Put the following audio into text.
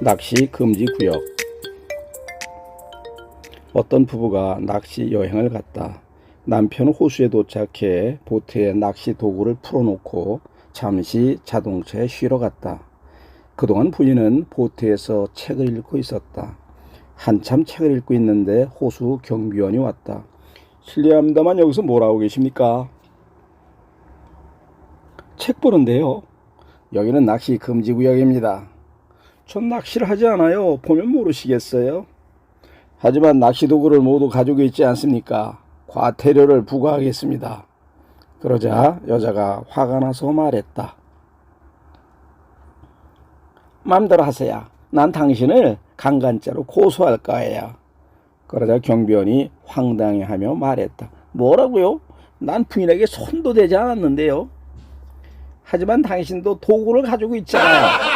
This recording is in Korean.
낚시 금지 구역. 어떤 부부가 낚시 여행을 갔다. 남편은 호수에 도착해 보트에 낚시 도구를 풀어놓고 잠시 자동차에 쉬러 갔다. 그동안 부인은 보트에서 책을 읽고 있었다. 한참 책을 읽고 있는데 호수 경비원이 왔다. 실례합니다만 여기서 뭐라고 계십니까? 책 보는데요. 여기는 낚시 금지 구역입니다. 전 낚시를 하지 않아요. 보면 모르시겠어요? 하지만 낚시 도구를 모두 가지고 있지 않습니까? 과태료를 부과하겠습니다. 그러자 여자가 화가 나서 말했다. 맘대로 하세요. 난 당신을 강간죄로 고소할 거예요. 그러자 경비원이 황당해하며 말했다. 뭐라고요? 난 부인에게 손도 대지 않았는데요. 하지만 당신도 도구를 가지고 있잖아요.